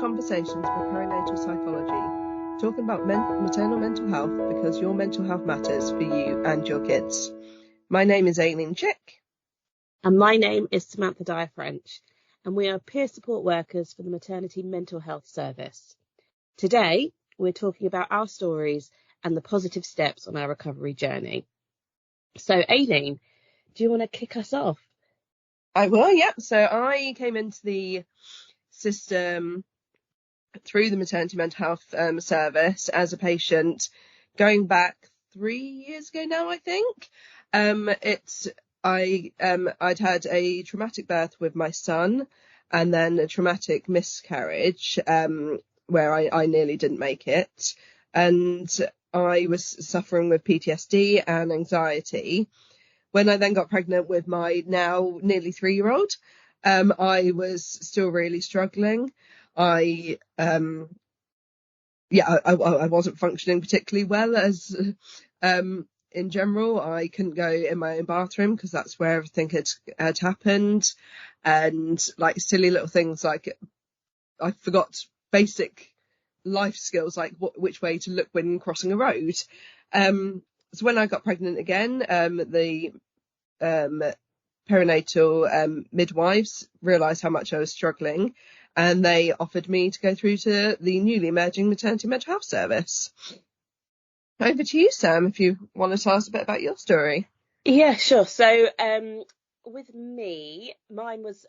Conversations with Perinatal Psychology, talking about maternal mental health because your mental health matters for you and your kids. My name is Aileen Chick. And my name is Samantha Dyer-French, and we are peer support workers for the Maternity Mental Health Service. Today, we're talking about our stories and the positive steps on our recovery journey. So, Aileen, do you want to kick us off? I will, yeah. So I came into the system through the Maternity Mental Health Service as a patient going back 3 years ago now, I think. I'd had a traumatic birth with my son and then a traumatic miscarriage where I nearly didn't make it. And I was suffering with PTSD and anxiety. When I then got pregnant with my now nearly 3-year-old, I was still really struggling. I wasn't functioning particularly well as in general. I couldn't go in my own bathroom because that's where everything had happened, and like silly little things like I forgot basic life skills like which way to look when crossing a road. So when I got pregnant again, the perinatal midwives realised how much I was struggling, and they offered me to go through to the newly emerging Maternity Mental Health Service. Over to you, Sam, if you want to tell us a bit about your story. Yeah, sure. So with me, mine was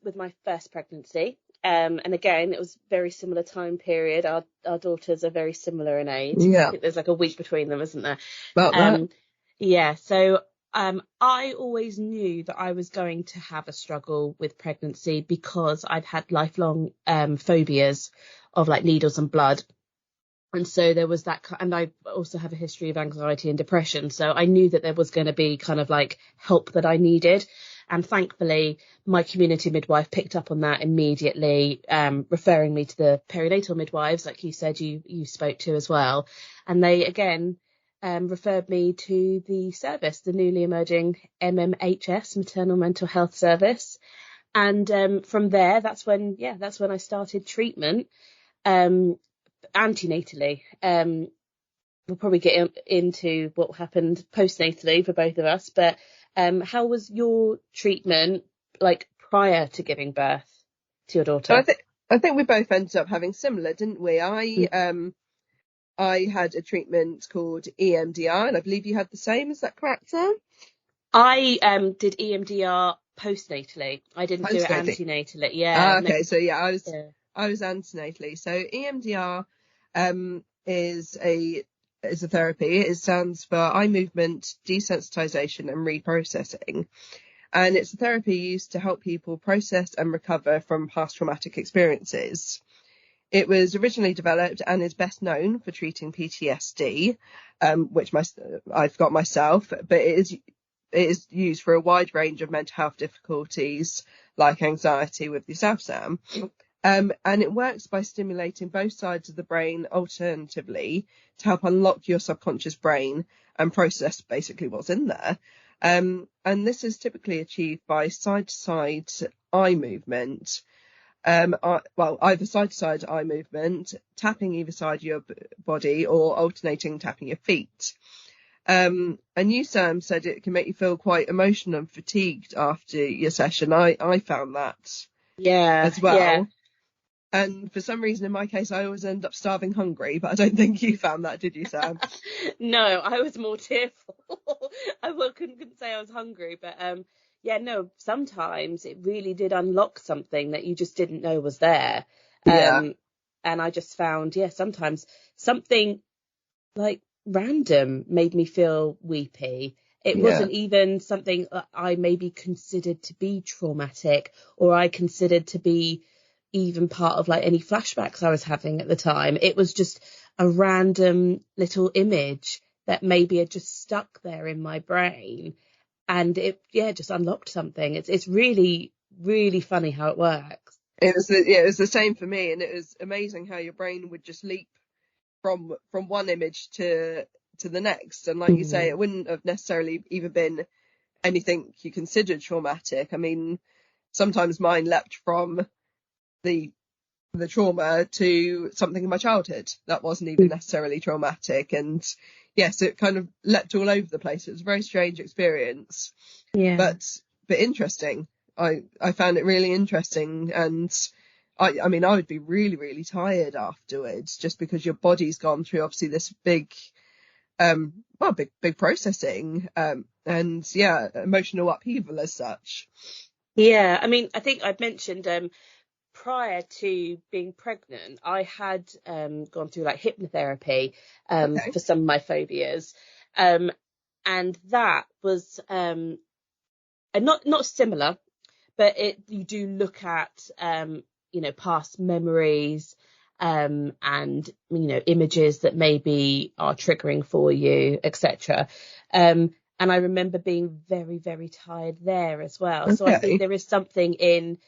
with my first pregnancy. And again, it was very similar time period. Our daughters are very similar in age. Yeah. I think there's like a week between them, isn't there? About that. Yeah. So I always knew that I was going to have a struggle with pregnancy because I'd had lifelong phobias of like needles and blood. And so there was that, and I also have a history of anxiety and depression. So I knew that there was going to be kind of like help that I needed. And thankfully, my community midwife picked up on that immediately, referring me to the perinatal midwives, like you said, you spoke to as well. And they, again, referred me to the service, the newly emerging MMHS, Maternal Mental Health Service. And from there, that's when I started treatment. Antenatally. We'll probably get into what happened postnatally for both of us, but how was your treatment like prior to giving birth to your daughter? So I think we both ended up having similar, didn't we? I had a treatment called EMDR, and I believe you had the same. Is that correct, Sam? I did EMDR postnatally. I didn't do it antenatally. Yeah. Okay, so yeah, I was antenatally. So EMDR is a therapy. It stands for eye movement desensitization and reprocessing, and it's a therapy used to help people process and recover from past traumatic experiences. It was originally developed and is best known for treating PTSD, which I've got myself, but it is used for a wide range of mental health difficulties like anxiety with yourself, Sam. And it works by stimulating both sides of the brain alternatively to help unlock your subconscious brain and process basically what's in there. And this is typically achieved by side-to-side eye movement. Either side-to-side eye movement, tapping either side of your body, or alternating tapping your feet. And you, Sam, said it can make you feel quite emotional and fatigued after your session. I found that as well. Yeah. And for some reason, in my case, I always end up starving hungry, but I don't think you found that, did you, Sam? No, I was more tearful. I couldn't say I was hungry, but sometimes it really did unlock something that you just didn't know was there. And I just found, sometimes something like random made me feel weepy. It wasn't even something I maybe considered to be traumatic, or I considered to be even part of like any flashbacks I was having at the time. It was just a random little image that maybe had just stuck there in my brain, and it just unlocked something. It's really, really funny how it works. It was the same for me, and it was amazing how your brain would just leap from one image to the next, and like you say, it wouldn't have necessarily even been anything you considered traumatic. I mean, sometimes mine leapt from the the trauma to something in my childhood that wasn't even necessarily traumatic. And yes, it kind of leapt all over the place. It was a very strange experience, Yeah. but interesting. I found it really interesting. And I mean, I would be really, really tired afterwards, just because your body's gone through obviously this big processing, and yeah, emotional upheaval as such. Yeah, I mean, I think I'd mentioned prior to being pregnant, I had gone through like hypnotherapy Okay. for some of my phobias, and that was not similar, but you do look at past memories, and images that maybe are triggering for you, etc. And I remember being very, very tired there as well. So I think Okay. there is something in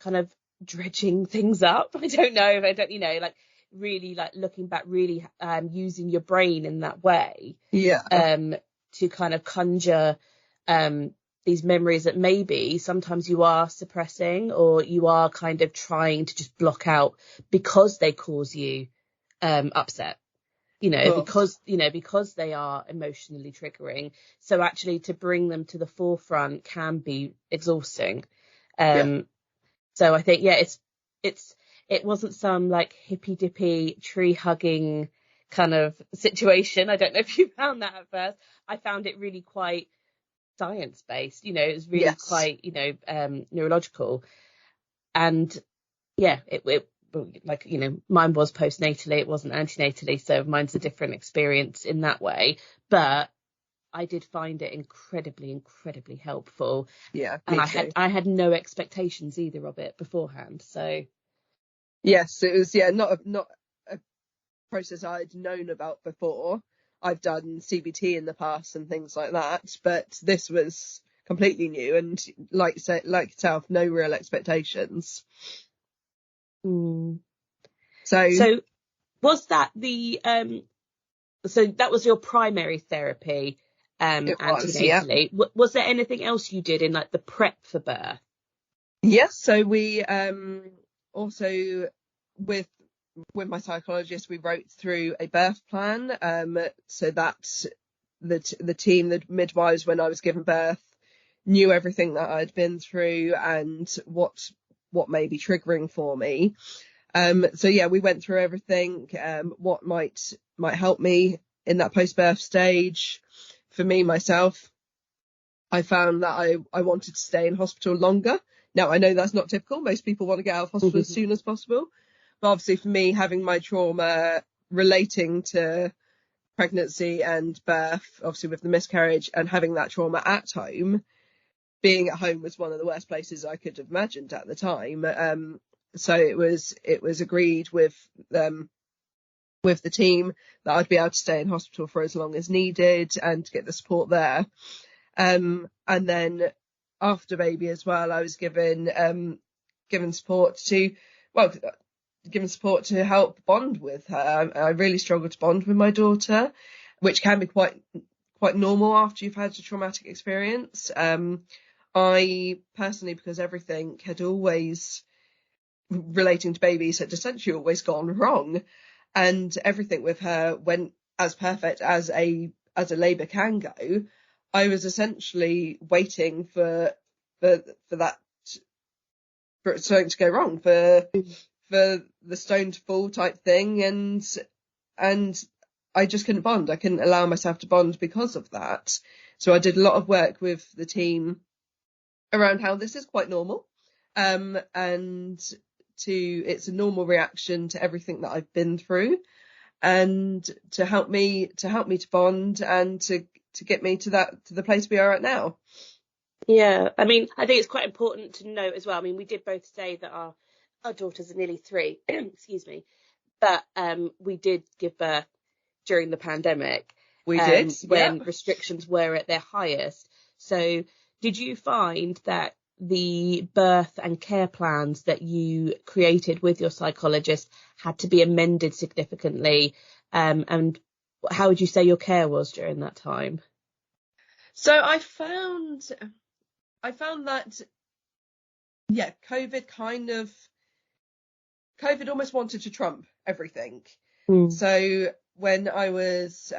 kind of dredging things up. I don't know if I don't, like really like looking back, really using your brain in that way, Yeah. to kind of conjure these memories that maybe sometimes you are suppressing, or you are kind of trying to just block out because they cause you upset, Of course. because they are emotionally triggering. So actually to bring them to the forefront can be exhausting. Yeah. So I think, yeah, it wasn't some like hippy dippy tree hugging kind of situation. I don't know if you found that at first. I found it really quite science based. It was really Yes. quite, neurological. And yeah, it like, mine was postnatally, it wasn't antenatally, so mine's a different experience in that way. But I did find it incredibly, incredibly helpful. Yeah, And me too. I had no expectations either of it beforehand. So Yes, it was, yeah, not a process I'd known about before. I've done CBT in the past and things like that, but this was completely new, and like yourself, no real expectations. mm. So So was that so that was your primary therapy, it was, yeah. antenatally? Was there anything else you did in like the prep for birth? Yes, so we also with my psychologist, we wrote through a birth plan, so that the team, the midwives, when I was given birth, knew everything that I'd been through and what may be triggering for me. So yeah, we went through everything, what might help me in that post-birth stage. For me, myself, I found that I wanted to stay in hospital longer. Now, I know that's not typical. Most people want to get out of hospital as soon as possible. But obviously for me, having my trauma relating to pregnancy and birth, obviously with the miscarriage, and having that trauma at home, being at home was one of the worst places I could have imagined at the time. So it was agreed with the team that I'd be able to stay in hospital for as long as needed and get the support there. And then after baby as well, I was given support to help bond with her. I really struggled to bond with my daughter, which can be quite normal after you've had a traumatic experience. I personally, because everything had always relating to babies had essentially always gone wrong, and everything with her went as perfect as a labour can go. I was essentially waiting for that, for something to go wrong, for the stone to fall type thing, and I just couldn't bond. I couldn't allow myself to bond because of that. So I did a lot of work with the team around how this is quite normal, and it's a normal reaction to everything that I've been through, and to help me to bond and to get me to the place we are at now. Yeah, I mean, I think it's quite important to note as well. I mean, we did both say that our daughters are nearly 3, excuse me, but we did give birth during the pandemic, We did, yeah. when restrictions were at their highest. So did you find that the birth and care plans that you created with your psychologist had to be amended significantly? And how would you say your care was during that time? So I found that, yeah, COVID COVID almost wanted to trump everything. Mm. So when I was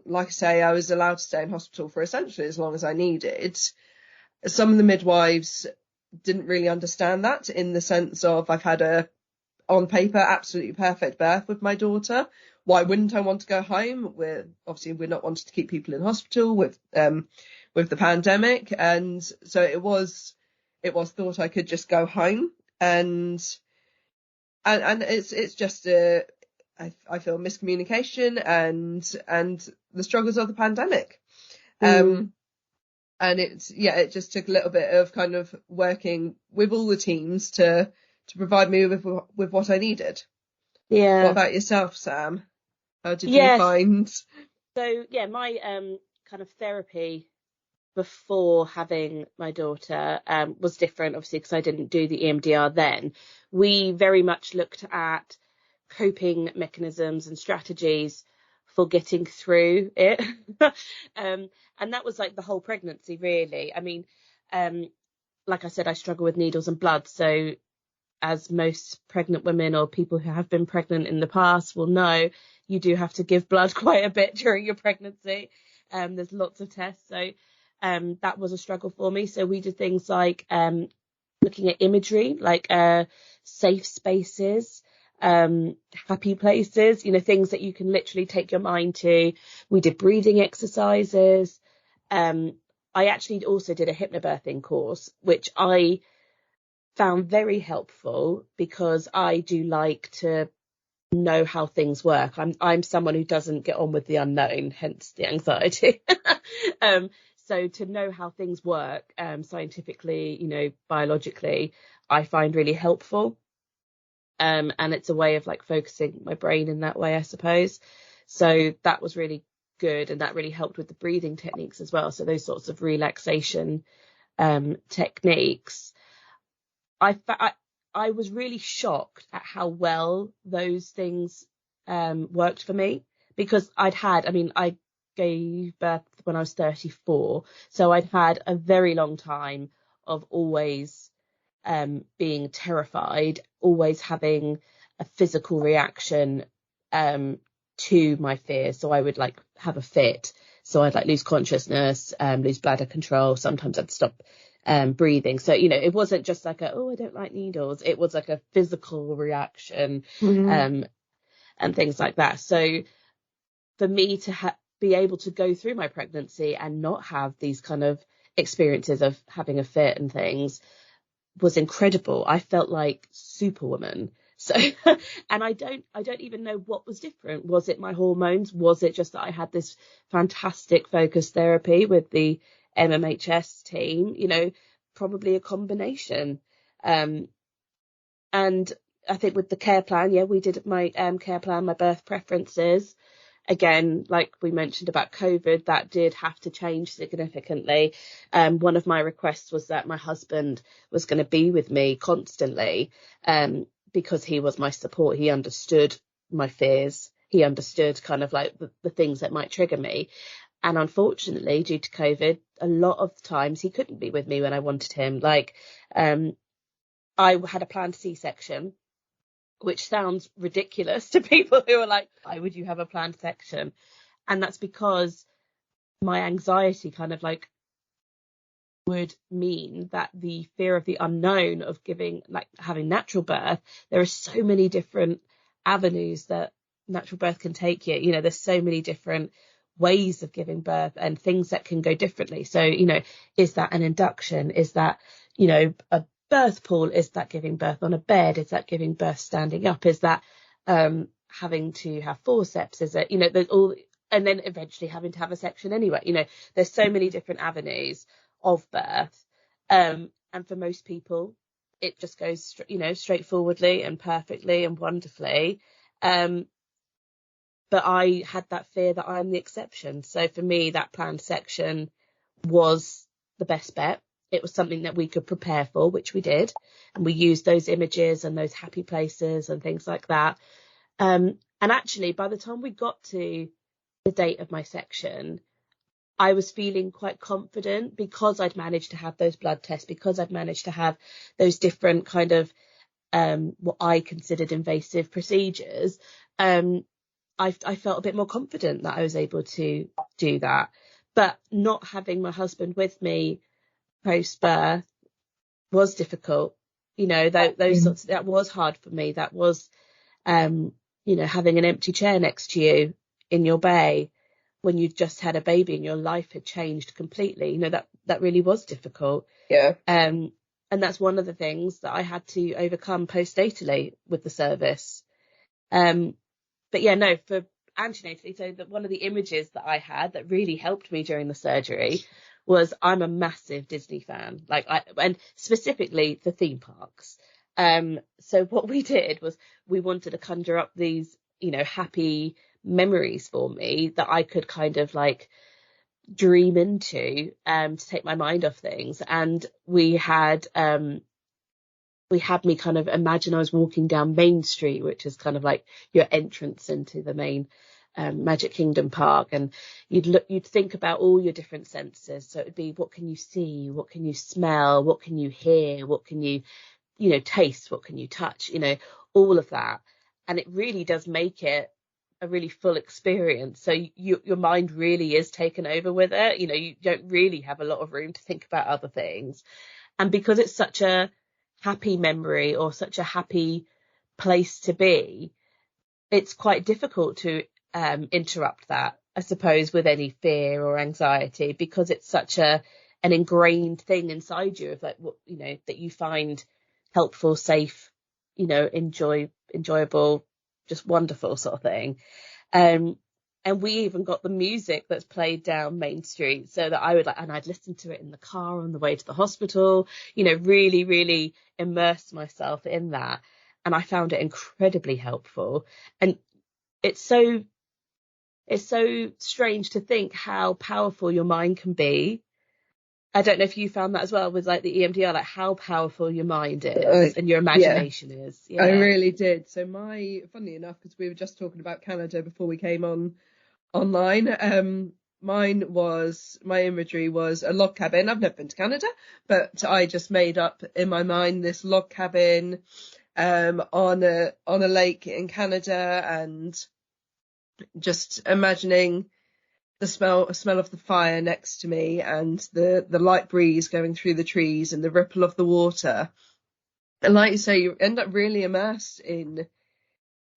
like I say, I was allowed to stay in hospital for essentially as long as I needed. Some of the midwives didn't really understand that, in the sense of, I've had a, on paper, absolutely perfect birth with my daughter. Why wouldn't I want to go home? We're not wanting to keep people in hospital with the pandemic, and so it was thought I could just go home, and it's just I feel miscommunication and the struggles of the pandemic. And it just took a little bit of kind of working with all the teams to provide me with what I needed. Yeah. What about yourself, Sam? How did you find? So my kind of therapy before having my daughter was different, obviously, because I didn't do the EMDR then. We very much looked at coping mechanisms and strategies for getting through it. And that was like the whole pregnancy, really. I mean, like I said, I struggle with needles and blood. So as most pregnant women or people who have been pregnant in the past will know, you do have to give blood quite a bit during your pregnancy. There's lots of tests. So that was a struggle for me. So we did things like looking at imagery, like safe spaces, happy places, things that you can literally take your mind to. We did breathing exercises. I actually also did a hypnobirthing course, which I found very helpful, because I do like to know how things work. I'm someone who doesn't get on with the unknown, hence the anxiety. So to know how things work scientifically, biologically, I find really helpful. And it's a way of like focusing my brain in that way, I suppose. So that was really good, and that really helped with the breathing techniques as well. So those sorts of relaxation techniques. I was really shocked at how well those things worked for me, because I gave birth when I was 34. So I'd had a very long time of always being terrified, always having a physical reaction to my fears. So I would like have a fit. So I'd like lose consciousness, lose bladder control. Sometimes I'd stop breathing. So, it wasn't just like I don't like needles. It was like a physical reaction and things like that. So for me to be able to go through my pregnancy and not have these kind of experiences of having a fit and things was incredible. I felt like Superwoman. So, and I don't even know what was different. Was it my hormones? Was it just that I had this fantastic focus therapy with the MMHS team? Probably a combination. And I think with the care plan, we did my care plan, my birth preferences. Again, like we mentioned about COVID, that did have to change significantly. One of my requests was that my husband was going to be with me constantly, because he was my support. He understood my fears. He understood kind of like the things that might trigger me. And unfortunately, due to COVID, a lot of times he couldn't be with me when I wanted him. Like, I had a planned C-section, which sounds ridiculous to people who are like, why would you have a planned section? And that's because my anxiety kind of like would mean that the fear of the unknown of having natural birth, there are so many different avenues that natural birth can take you. There's so many different ways of giving birth and things that can go differently. So, is that an induction? Is that, a birth pool? Is that giving birth on a bed? Is that giving birth standing up? Is that having to have forceps? Is it, there's all, and then eventually having to have a section anyway. There's so many different avenues of birth. And for most people, it just goes, straightforwardly and perfectly and wonderfully. But I had that fear that I'm the exception. So for me, that planned section was the best bet. It was something that we could prepare for, which we did. And we used those images and those happy places and things like that. And actually, by the time we got to the date of my section, I was feeling quite confident, because I'd managed to have those blood tests, because I'd managed to have those different kind of what I considered invasive procedures, I felt a bit more confident that I was able to do that. But not having my husband with me post birth was difficult. You know, those sorts of, that was hard for me. That was, having an empty chair next to you in your bay when you'd just had a baby and your life had changed completely. You know, that really was difficult. Yeah. And that's one of the things that I had to overcome postnatally with the service. But yeah, no, for antenatally, so one of the images that I had that really helped me during the surgery was, I'm a massive Disney fan, and specifically the theme parks. So what we did was we wanted to conjure up these, happy memories for me that I could kind of dream into, to take my mind off things. And we had me kind of imagine I was walking down Main Street, which is kind of like your entrance into the main Magic Kingdom park, and you'd think about all your different senses. So it would be, what can you see, what can you smell, what can you hear, what can you taste, what can you touch, all of that. And it really does make it a really full experience. So your mind really is taken over with it. You don't really have a lot of room to think about other things. And because it's such a happy memory or such a happy place to be, it's quite difficult to interrupt that, I suppose, with any fear or anxiety, because it's such an ingrained thing inside you of that you find helpful, safe, enjoyable, just wonderful sort of thing. And we even got the music that's played down Main Street, so that I would and I'd listen to it in the car on the way to the hospital, really, really immerse myself in that. And I found it incredibly helpful. And it's so strange to think how powerful your mind can be. I don't know if you found that as well with the EMDR, how powerful your mind is and your imagination is. Yeah. I really did. So funny enough, because we were just talking about Canada before we came online, my imagery was a log cabin. I've never been to Canada, but I just made up in my mind this log cabin on a lake in Canada, and just imagining the smell of the fire next to me, and the light breeze going through the trees and the ripple of the water. And like you say, you end up really immersed in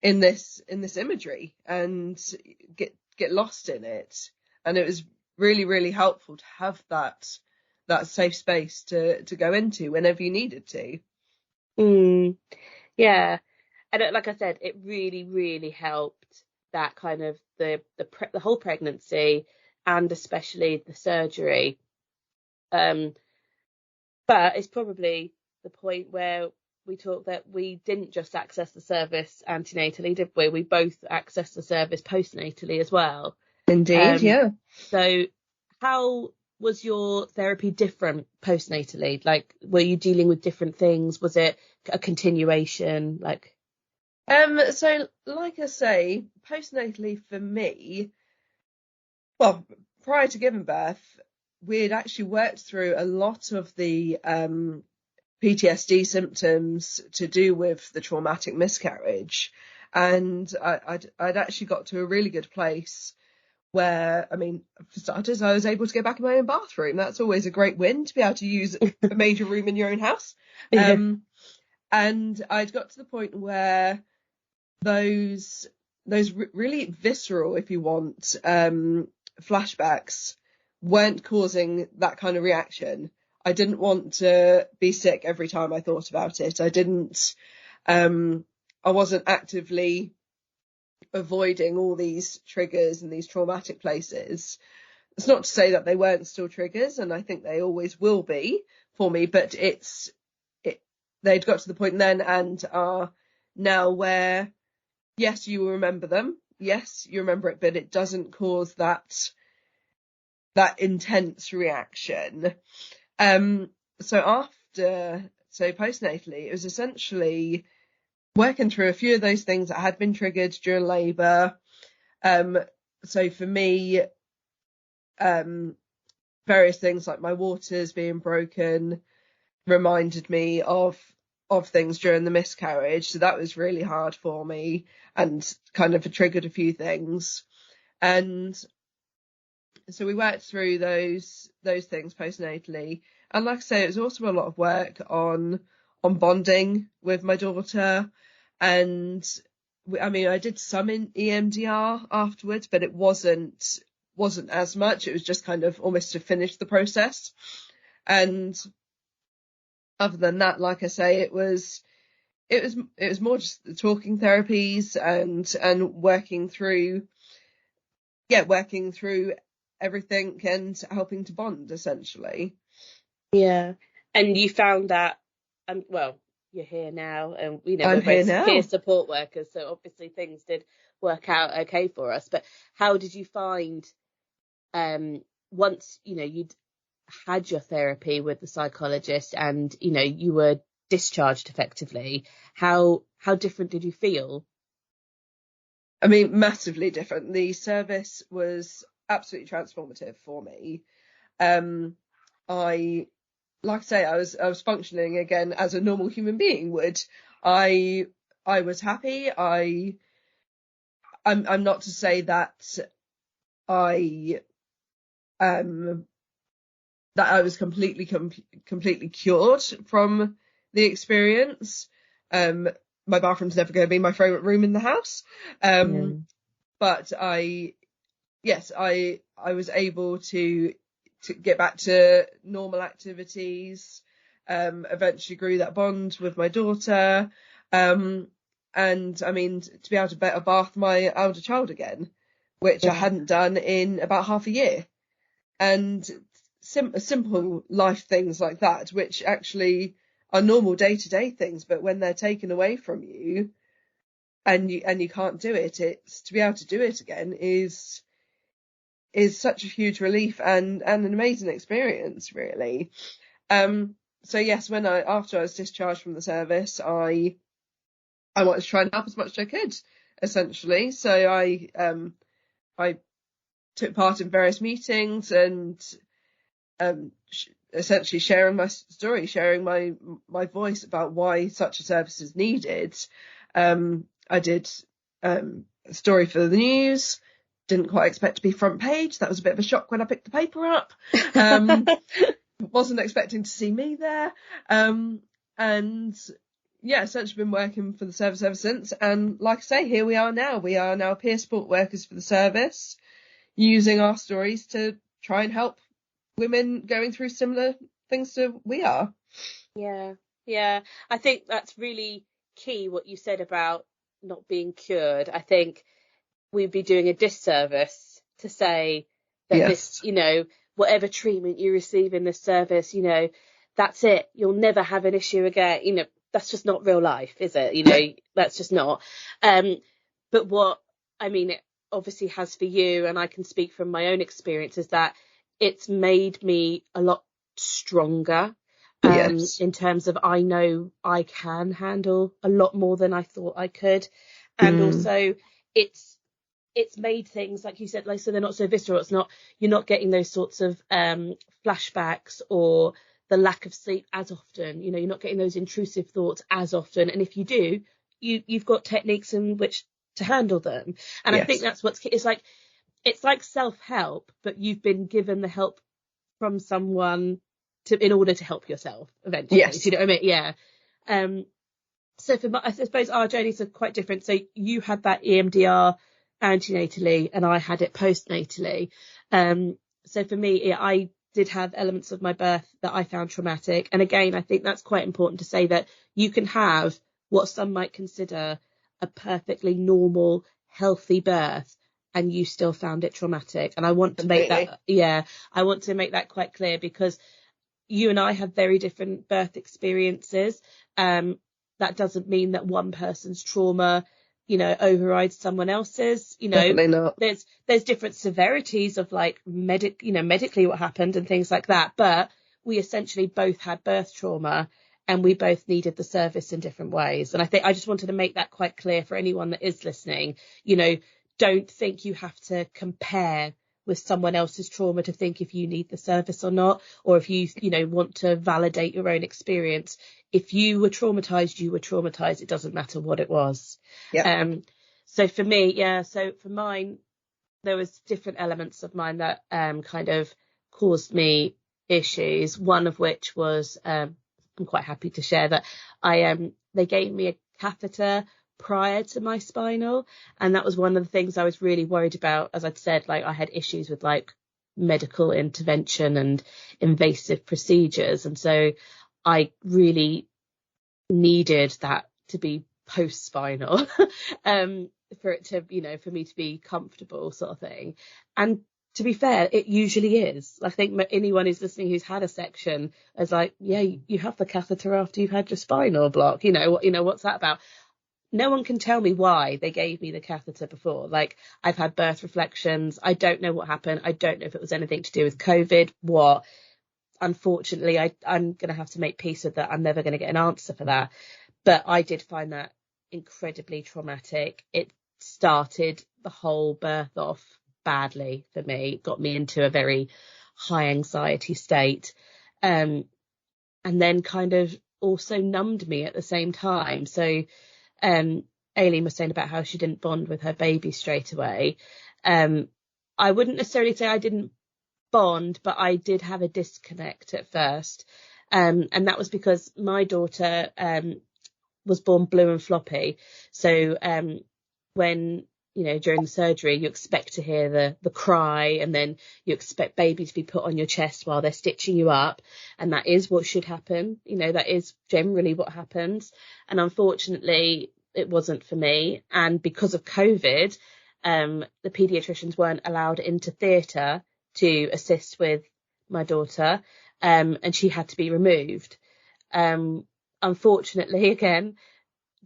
this imagery and get lost in it. And it was really, really helpful to have that safe space to go into whenever you needed to. Yeah. And like I said, it really, really helped, that kind of the whole pregnancy, and especially the surgery. But it's probably the point where we talk that we didn't just access the service antenatally, did we? We both accessed the service postnatally as well. Indeed, yeah. So how was your therapy different postnatally? Were you dealing with different things? Was it a continuation? So like I say, postnatally for me, well, prior to giving birth, we had actually worked through a lot of the PTSD symptoms to do with the traumatic miscarriage. And I'd actually got to a really good place where, for starters, I was able to go back in my own bathroom. That's always a great win, to be able to use a major room in your own house. And I'd got to the point where those really visceral, if you want, flashbacks weren't causing that kind of reaction. I didn't want to be sick every time I thought about it. I wasn't actively avoiding all these triggers and these traumatic places. It's not to say that they weren't still triggers, and I think they always will be for me, but they'd got to the point then and are now where, yes, you remember them. Yes, you remember it, but it doesn't cause that intense reaction. So postnatally, it was essentially working through a few of those things that had been triggered during labour. So for me, various things like my waters being broken reminded me of things during the miscarriage, so that was really hard for me and kind of triggered a few things. And so we worked through those things postnatally, and like I say, it was also a lot of work on bonding with my daughter. And I mean, I did some in EMDR afterwards, but it wasn't as much. It was just kind of almost to finish the process. And other than that, like I say, it was more just the talking therapies and working through everything and helping to bond, essentially. Yeah. And you found that, well, you're here now, and I'm we're here both now. peer support workers, so obviously things did work out okay for us. But how did you find, once you'd had your therapy with the psychologist and you were discharged effectively, how different did you feel? I mean, massively different. The service was absolutely transformative for me. Like I say, I was functioning again as a normal human being would. I was happy. I'm not to say that I was completely cured from the experience. My bathroom's never going to be my favourite room in the house. But I was able to get back to normal activities, eventually grew that bond with my daughter. And I mean, to be able to bath my elder child again, which I hadn't done in about half a year. And simple life things like that, which actually are normal day-to-day things, but when they're taken away from you and you can't do it, it's to be able to do it again is such a huge relief and an amazing experience, really. So yes, after I was discharged from the service, I wanted to try and help as much as I could, essentially. So I took part in various meetings and essentially sharing my story, sharing my voice about why such a service is needed. I did a story for the news. Didn't quite expect to be front page. That was a bit of a shock when I picked the paper up. Wasn't expecting to see me there. And yeah, essentially been working for the service ever since. And like I say, here we are now. We are now peer support workers for the service, using our stories to try and help women going through similar things to we are. Yeah. I think that's really key, what you said about not being cured. I think we'd be doing a disservice to say that this, whatever treatment you receive in this service, that's it. You'll never have an issue again. That's just not real life, is it? That's just not. But what, I mean, it obviously has for you, and I can speak from my own experience, is that it's made me a lot stronger. In terms of, I know I can handle a lot more than I thought I could. And also it's made things, like you said, like, so they're not so visceral. You're not getting those sorts of flashbacks or the lack of sleep as often. You're not getting those intrusive thoughts as often. And if you do, you've got techniques in which to handle them. And I think that's it's like self-help, but you've been given the help from someone in order to help yourself eventually. Do you know what I mean? Yeah. So I suppose our journeys are quite different. So you had that EMDR antenatally and I had it postnatally. So for me, I did have elements of my birth that I found traumatic. And again, I think that's quite important to say, that you can have what some might consider a perfectly normal, healthy birth, and you still found it traumatic. And I want to make that quite clear, because you and I have very different birth experiences. That doesn't mean that one person's trauma, overrides someone else's. Definitely not. There's different severities of like medically what happened and things like that. But we essentially both had birth trauma, and we both needed the service in different ways. And I think I just wanted to make that quite clear for anyone that is listening. Don't think you have to compare with someone else's trauma to think if you need the service or not, or if you want to validate your own experience. If you were traumatized, you were traumatized. It doesn't matter what it was. Yeah. So for me, so for mine, there was different elements of mine that kind of caused me issues. One of which was, I'm quite happy to share that they gave me a catheter prior to my spinal, and that was one of the things I was really worried about. As I'd said, like, I had issues with like medical intervention and invasive procedures, and so I really needed that to be post spinal for it to, for me to be comfortable, sort of thing. And to be fair, it usually is. I think anyone who's listening who's had a section is like, yeah, you have the catheter after you've had your spinal block. What's that about? No one can tell me why they gave me the catheter before. Like, I've had birth reflections. I don't know what happened. I don't know if it was anything to do with COVID. What? Unfortunately, I'm going to have to make peace with that. I'm never going to get an answer for that. But I did find that incredibly traumatic. It started the whole birth off badly for me. It got me into a very high anxiety state. And then kind of also numbed me at the same time. So Aileen was saying about how she didn't bond with her baby straight away. I wouldn't necessarily say I didn't bond, but I did have a disconnect at first. And that was because my daughter was born blue and floppy. So when, during the surgery, you expect to hear the cry, and then you expect baby to be put on your chest while they're stitching you up. And that is what should happen. That is generally what happens. And unfortunately, it wasn't for me. And because of COVID, the paediatricians weren't allowed into theatre to assist with my daughter, and she had to be removed. Unfortunately, again,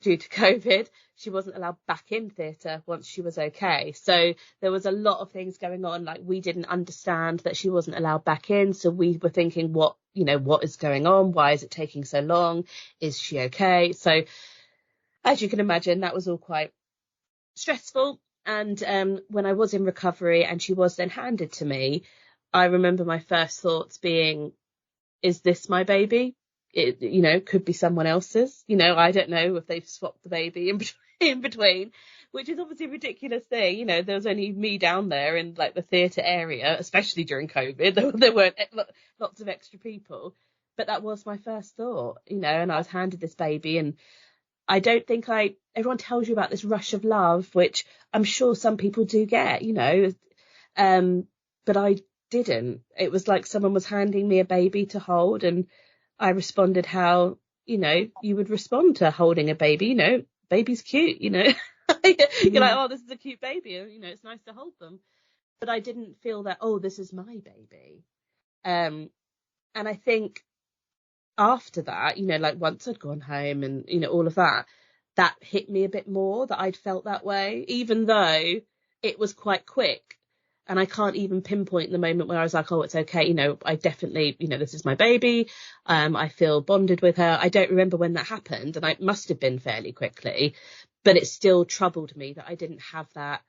due to COVID, she wasn't allowed back in theatre once she was okay. So there was a lot of things going on. Like, we didn't understand that she wasn't allowed back in. So we were thinking, what is going on? Why is it taking so long? Is she okay? So as you can imagine, that was all quite stressful. And when I was in recovery and she was then handed to me, I remember my first thoughts being, is this my baby? It, could be someone else's. I don't know if they've swapped the baby in between, which is obviously a ridiculous thing. There was only me down there in like the theatre area, especially during COVID. There weren't lots of extra people. But that was my first thought, and I was handed this baby, and I don't think everyone tells you about this rush of love, which I'm sure some people do get, but I didn't. It was like someone was handing me a baby to hold, and I responded how, you would respond to holding a baby. Baby's cute, You're like, oh, this is a cute baby. It's nice to hold them. But I didn't feel that, oh, this is my baby. And I think after that, like once I'd gone home and, all of that, that hit me a bit more, that I'd felt that way, even though it was quite quick. And I can't even pinpoint the moment where I was like, oh, it's okay. I definitely, this is my baby. I feel bonded with her. I don't remember when that happened, and it must have been fairly quickly, but it still troubled me that I didn't have that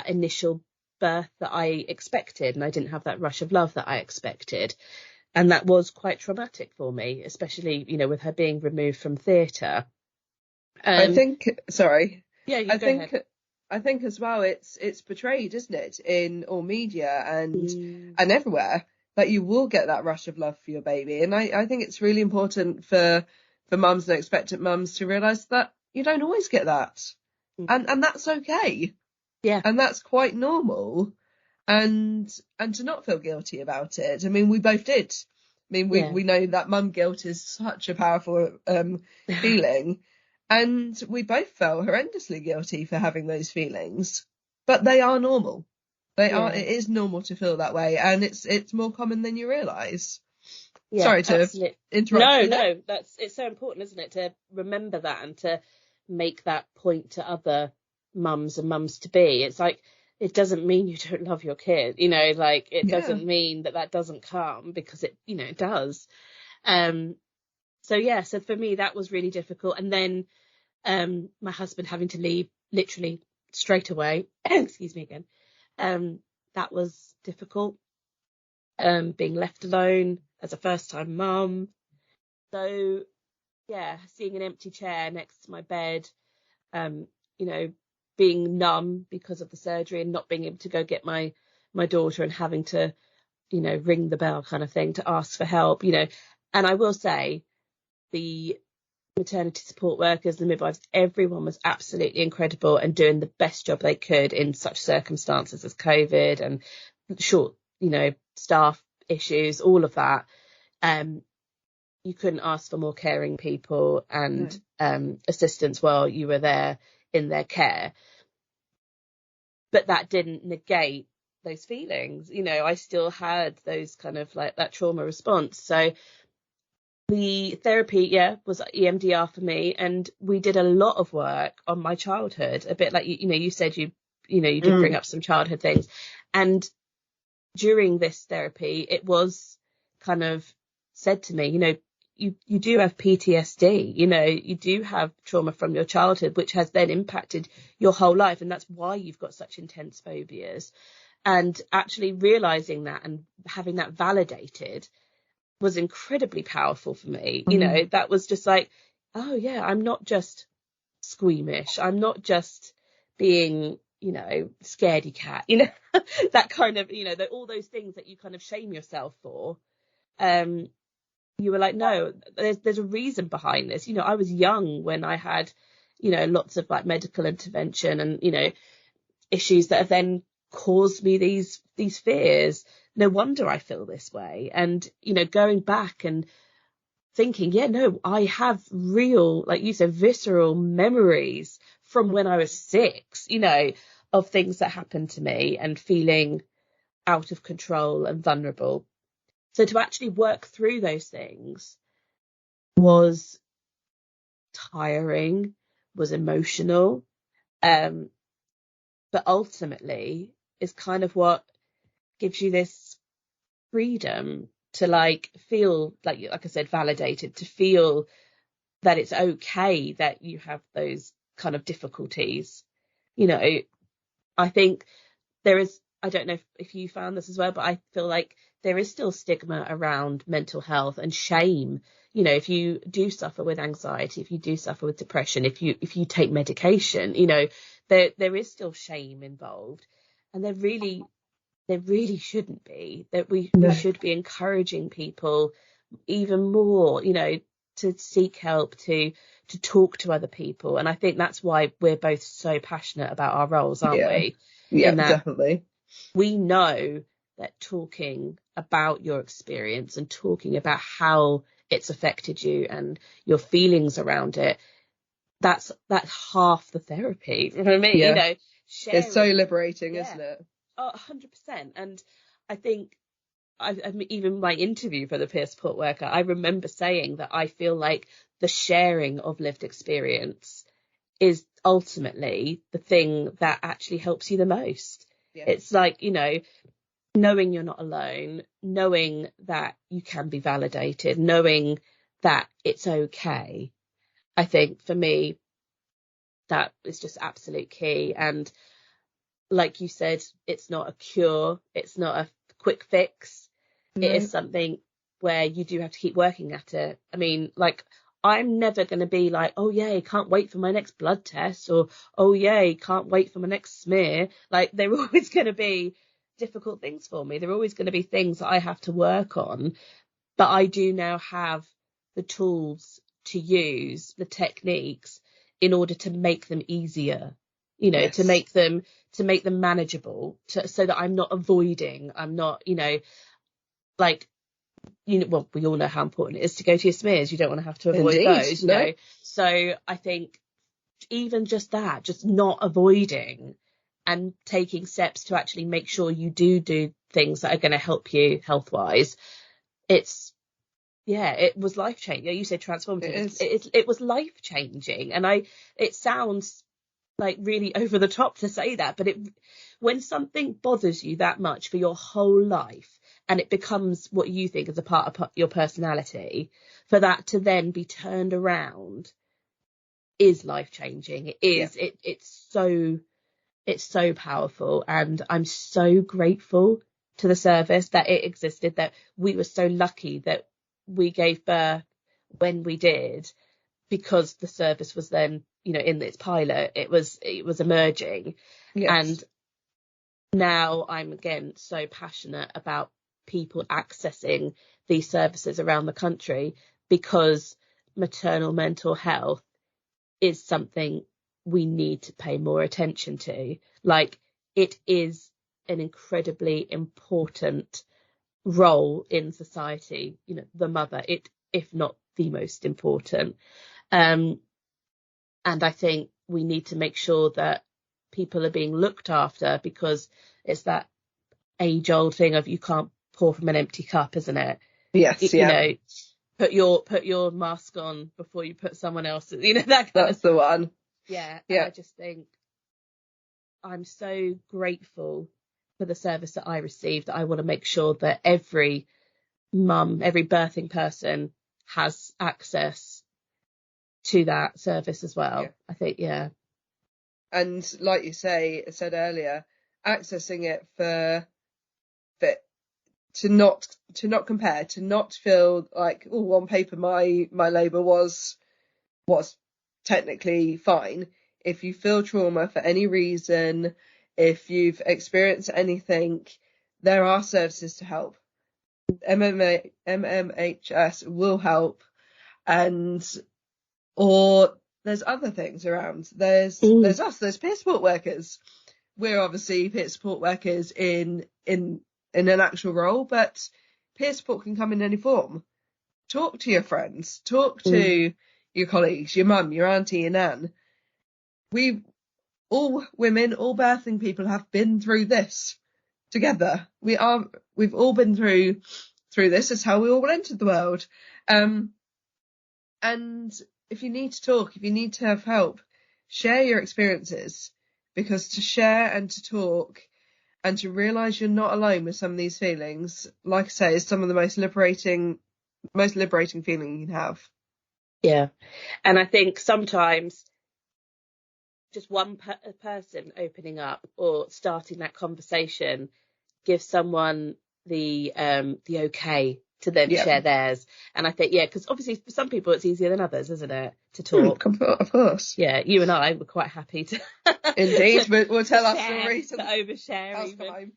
initial birth that I expected. And I didn't have that rush of love that I expected. And that was quite traumatic for me, especially, with her being removed from theatre. I think, sorry. Yeah, you go ahead. I think as well, it's portrayed, isn't it, in all media and everywhere, that you will get that rush of love for your baby. And I think it's really important for mums and expectant mums to realise that you don't always get that. And that's okay. Yeah. And that's quite normal. And to not feel guilty about it. I mean, we both did. I mean, we know that mum guilt is such a powerful feeling. And we both felt horrendously guilty for having those feelings, but they are normal. It is normal to feel that way, and it's more common than you realise. Yeah, sorry to interrupt. No, it's so important, isn't it, to remember that and to make that point to other mums and mums to be. It's like, it doesn't mean you don't love your kid, it doesn't mean that doesn't come, because it, it does. So for me, that was really difficult. And then my husband having to leave literally straight away, excuse me again, that was difficult. Being left alone as a first-time mum. So, yeah, seeing an empty chair next to my bed, being numb because of the surgery and not being able to go get my daughter and having to, ring the bell kind of thing to ask for help, And I will say the maternity support workers, the midwives, everyone was absolutely incredible and doing the best job they could in such circumstances as COVID and short, staff issues, all of that. You couldn't ask for more caring people and assistance while you were there in their care. But that didn't negate those feelings. I still had those kind of like that trauma response. So the therapy, was EMDR for me. And we did a lot of work on my childhood, a bit like, you said you did bring up some childhood things. And during this therapy, it was kind of said to me, you do have PTSD, you do have trauma from your childhood, which has then impacted your whole life. And that's why you've got such intense phobias. And actually realizing that and having that validated was incredibly powerful for me. That was just like, oh yeah, I'm not just squeamish. I'm not just being, scaredy cat, that kind of, all those things that you kind of shame yourself for. You were like, no, there's a reason behind this. I was young when I had, lots of like medical intervention and, issues that have then caused me these fears. No wonder I feel this way. And, going back and thinking, I have real, like you said, visceral memories from when I was 6, of things that happened to me and feeling out of control and vulnerable. So to actually work through those things was tiring, was emotional, but ultimately is kind of what gives you this freedom to like feel like I said, validated, to feel that it's okay that you have those kind of difficulties. I think there is, I don't know if you found this as well, but I feel like there is still stigma around mental health and shame. If you do suffer with anxiety, if you do suffer with depression, if you take medication, there is still shame involved. And there really shouldn't be. That we should be encouraging people even more, to seek help, to talk to other people. And I think that's why we're both so passionate about our roles, aren't we? Yeah, definitely. We know that talking about your experience and talking about how it's affected you and your feelings around it, that's half the therapy. You know what I mean? Yeah. Sharing, it's so liberating, isn't it? Oh, 100%. And I think even my interview for the peer support worker, I remember saying that I feel like the sharing of lived experience is ultimately the thing that actually helps you the most. Yeah. It's like, knowing you're not alone, knowing that you can be validated, knowing that it's okay. I think for me, that is just absolute key. And like you said, it's not a cure. It's not a quick fix. No. It is something where you do have to keep working at it. I mean, like, I'm never going to be like, oh, yay, can't wait for my next blood test, or, oh, yay, can't wait for my next smear. Like, there are always going to be difficult things for me. There are always going to be things that I have to work on. But I do now have the tools to use, the techniques, in order to make them easier, yes. to make them manageable, so that I'm not avoiding, I'm not, like, well, we all know how important it is to go to your smears. You don't want to have to avoid those, no. So I think even just that, just not avoiding and taking steps to actually make sure you do things that are going to help you health-wise, it was life-changing. You said transformative. It was life-changing. And it sounds like really over the top to say that, but when something bothers you that much for your whole life, and it becomes what you think is a part of your personality, for that to then be turned around is life-changing. It is. Yeah. It's so it's so powerful, and I'm so grateful to the service that it existed, that we were so lucky that we gave birth when we did, because the service was then, in its pilot, it was emerging. Yes. And now I'm again so passionate about people accessing these services around the country, because maternal mental health is something we need to pay more attention to. Like, it is an incredibly important role in society, the mother, if not the most important. And I think we need to make sure that people are being looked after, because it's that age-old thing of, you can't pour from an empty cup, isn't it? Yes, yeah. Put your mask on before you put someone else's, that kind That's the one. Yeah. Yeah. And I just think I'm so grateful for the service that I received. I want to make sure that every mum, every birthing person has access to that service as well. Yeah. I think, yeah. And like you said earlier, accessing it for to not compare, to not feel like, oh, on paper my labour was technically fine. If you feel trauma for any reason, if you've experienced anything, there are services to help. MMHS will help, or there's other things around. There's us, there's peer support workers. We're obviously peer support workers in an actual role, but peer support can come in any form. Talk to your friends, talk to your colleagues, your mum, your auntie, your nan. All women, all birthing people have been through this together. We've all been through this. It's how we all entered the world. And if you need to talk, if you need to have help, share your experiences, because to share and to talk and to realise you're not alone with some of these feelings, like I say, is some of the most liberating feeling you can have. Yeah. And I think sometimes just one person opening up or starting that conversation gives someone the okay to then share theirs. And I think, because obviously for some people it's easier than others, isn't it, to talk? Of course. Yeah, you and I were quite happy to Indeed, we'll tell our stories to overshare even. Time.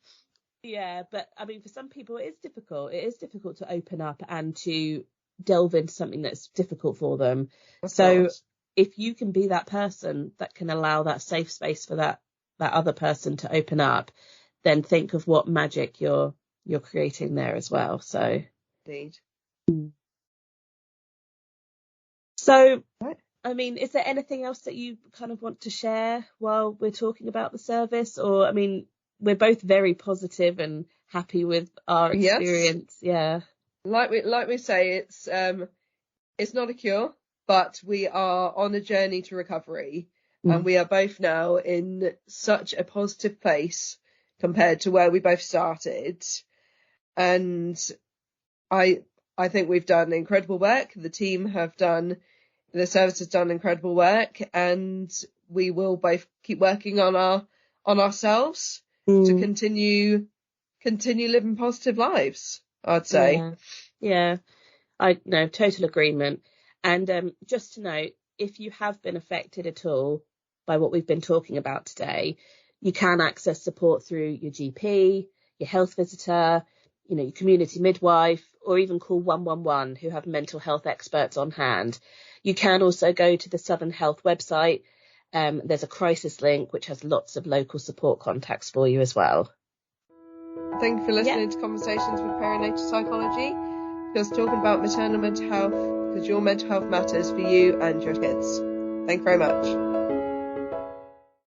Yeah, but I mean, for some people it is difficult. It is difficult to open up and to delve into something that's difficult for them. Of so course. If you can be that person that can allow that safe space for that other person to open up, then think of what magic you're creating there as well. So indeed. So right. I mean, is there anything else that you kind of want to share while we're talking about the service? Or, I mean, we're both very positive and happy with our experience. Yes. Yeah. Like we say, it's not a cure, but we are on a journey to recovery, and we are both now in such a positive place compared to where we both started. And I think we've done incredible work. The service has done incredible work, and we will both keep working on ourselves to continue living positive lives, I'd say. Yeah. I know, total agreement. And just to note, if you have been affected at all by what we've been talking about today, you can access support through your GP, your health visitor, your community midwife, or even call 111, who have mental health experts on hand. You can also go to the Southern Health website. There's a crisis link, which has lots of local support contacts for you as well. Thank you for listening to Conversations with Perinatal Psychology, because talking about maternal mental health, because your mental health matters for you and your kids. Thank you very much.